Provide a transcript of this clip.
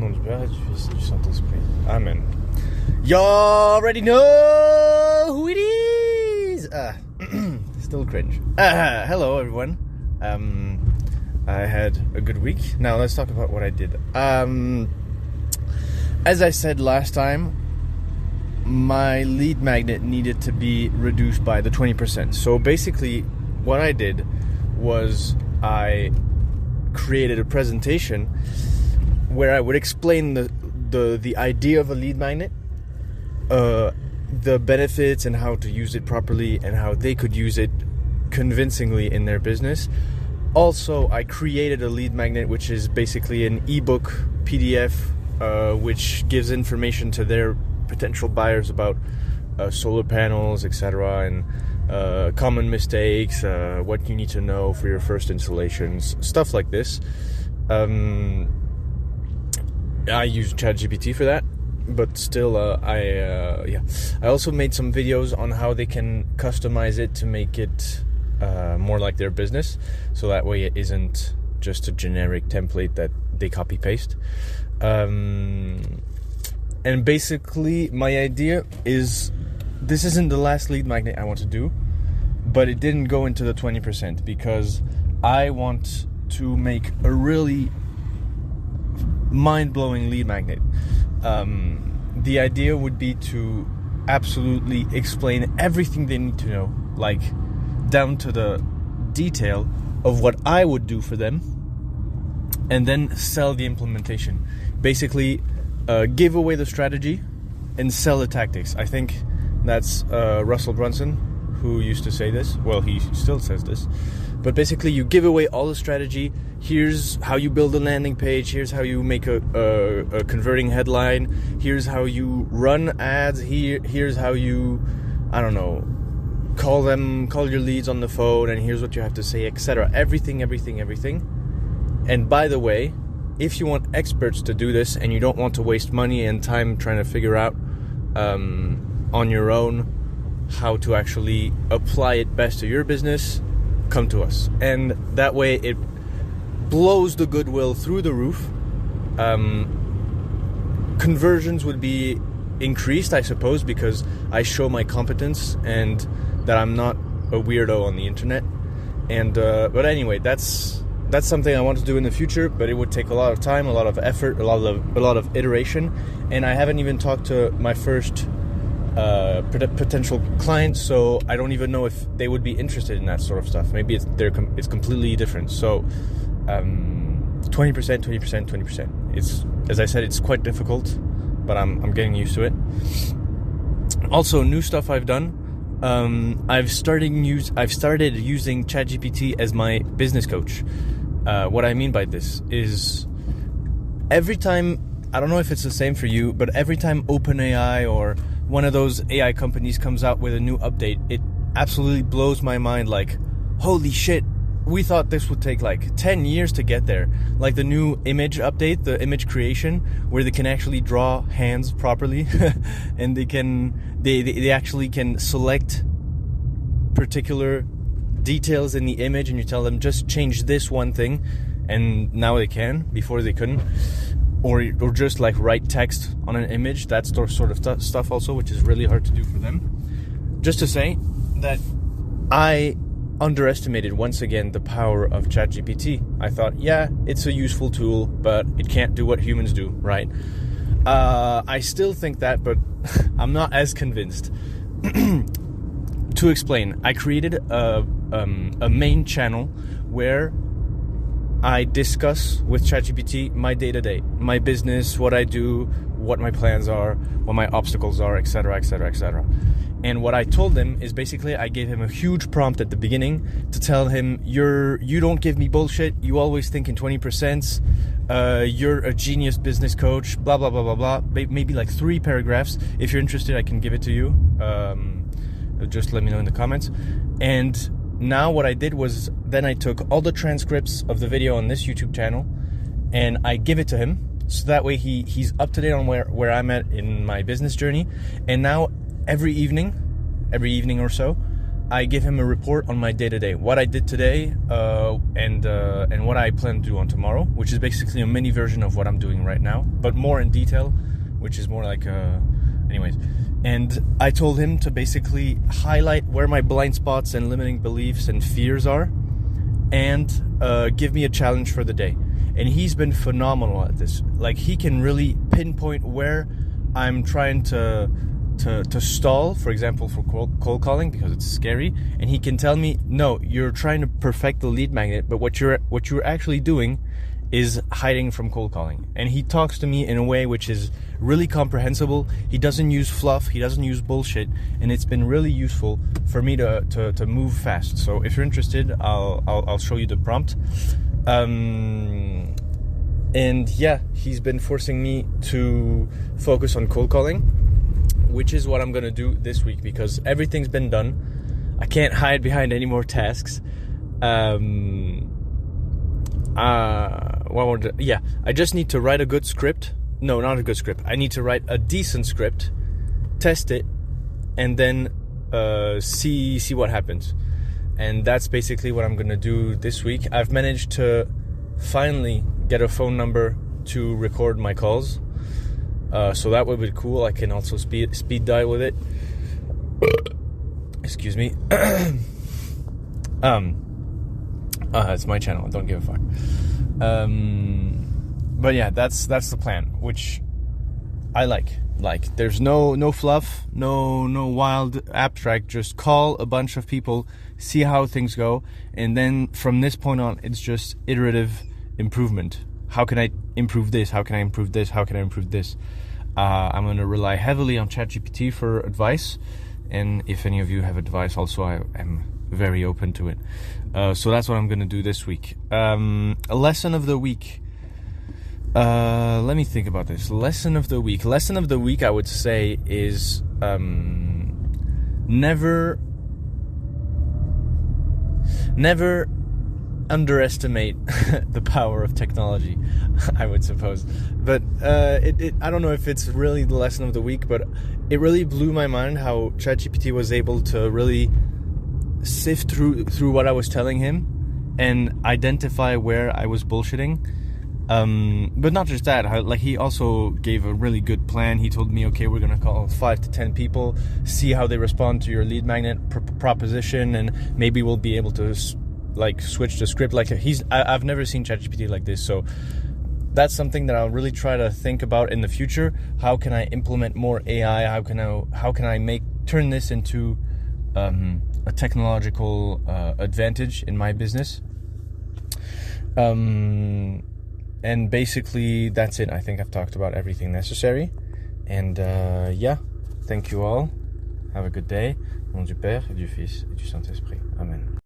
Non du Père et du Saint-Esprit. Amen. You already know who it is! Still cringe. Hello, everyone. I had a good week. Now, let's talk about what I did. As I said last time, my lead magnet needed to be reduced by the 20%. So basically, what I did was I created a presentation where I would explain the idea of a lead magnet, the benefits and how to use it properly and how they could use it convincingly in their business. Also, I created a lead magnet, which is basically an ebook PDF, which gives information to their potential buyers about solar panels, etc., and common mistakes, what you need to know for your first installations, stuff like this. I use ChatGPT for that, but still, I also made some videos on how they can customize it to make it more like their business, so that way it isn't just a generic template that they copy paste. And basically, my idea is, this isn't the last lead magnet I want to do, but it didn't go into the 20% because I want to make a really mind-blowing lead magnet. The idea would be to absolutely explain everything they need to know, like down to the detail of what I would do for them, and then sell the implementation. Basically, give away the strategy and sell the tactics. I think that's Russell Brunson who used to say this. Well, he still says this. But basically, you give away all the strategy. Here's how you build a landing page. Here's how you make a converting headline. Here's how you run ads. Here's how you, I don't know, call your leads on the phone. And here's what you have to say, etc. Everything. And by the way, if you want experts to do this and you don't want to waste money and time trying to figure out on your own how to actually apply it best to your business, come to us. And that way it blows the goodwill through the roof. Conversions would be increased, I suppose, because I show my competence and that I'm not a weirdo on the internet. And but anyway, that's something I want to do in the future, but it would take a lot of time, a lot of effort, a lot of iteration, and I haven't even talked to my first potential clients, so I don't even know if they would be interested in that sort of stuff. Maybe it's completely different. So 20%. It's, as I said, it's quite difficult, but I'm getting used to it. Also, new stuff I've done. I've started using ChatGPT as my business coach. What I mean by this is, every time, I don't know if it's the same for you, but every time OpenAI or one of those AI companies comes out with a new update, it absolutely blows my mind. Like, holy shit, we thought this would take like 10 years to get there. Like the new image update, the image creation, where they can actually draw hands properly and they actually can select particular details in the image, and you tell them just change this one thing, and now they can. Before they couldn't. Or just like write text on an image, that sort of stuff also, which is really hard to do for them. Just to say that I underestimated once again the power of ChatGPT. I thought, yeah, it's a useful tool, but it can't do what humans do, right? I still think that, but I'm not as convinced. To explain, I created a main channel where I discuss with ChatGPT my day-to-day, my business, what I do, what my plans are, what my obstacles are, etc., etc., etc. And what I told him is basically I gave him a huge prompt at the beginning to tell him, you don't give me bullshit, you always think in 20%, you're a genius business coach, blah, blah, blah, blah, blah. Maybe like 3 paragraphs. If you're interested, I can give it to you. Just let me know in the comments. And now what I did was, then I took all the transcripts of the video on this YouTube channel and I give it to him, so that way he's up to date on where I'm at in my business journey. And now every evening or so, I give him a report on my day-to-day, what I did today, and what I plan to do on tomorrow, which is basically a mini version of what I'm doing right now, but more in detail, which is more like anyways. And I told him to basically highlight where my blind spots and limiting beliefs and fears are, and give me a challenge for the day. And he's been phenomenal at this. Like, he can really pinpoint where I'm trying to stall, for example, for cold calling, because it's scary, and he can tell me, no, you're trying to perfect the lead magnet, but what you're actually doing is hiding from cold calling. And he talks to me in a way which is really comprehensible. He doesn't use fluff, he doesn't use bullshit, and it's been really useful for me to move fast. So if you're interested, I'll show you the prompt. And yeah, he's been forcing me to focus on cold calling, which is what I'm going to do this week, because everything's been done. I can't hide behind any more tasks. I just need to write a good script. No, not a good script. I need to write a decent script, test it, and then see what happens. And that's basically what I'm going to do this week. I've managed to finally get a phone number to record my calls. So that would be cool. I can also speed dial with it. Excuse me. It's my channel. I don't give a fuck. But yeah, that's the plan, which I like. Like, there's no fluff, no wild abstract. Just call a bunch of people, see how things go, and then from this point on, it's just iterative improvement. How can I improve this? How can I improve this? How can I improve this? I'm going to rely heavily on ChatGPT for advice, and if any of you have advice also, I am very open to it. So that's what I'm going to do this week. A lesson of the week. Let me think about this. Lesson of the week, I would say, is never underestimate the power of technology, I would suppose. But I don't know if it's really the lesson of the week, but it really blew my mind how ChatGPT was able to really sift through what I was telling him and identify where I was bullshitting. But not just that, like, he also gave a really good plan. He told me, okay, we're gonna call 5 to 10 people, see how they respond to your lead magnet proposition, and maybe we'll be able to switch the script. Like, I've never seen ChatGPT like this, so that's something that I'll really try to think about in the future. How can I implement more AI? How can I turn this into a technological advantage in my business? And basically, that's it. I think I've talked about everything necessary. And yeah, thank you all. Have a good day. Au nom du Père et du Fils et du Saint-Esprit. Amen.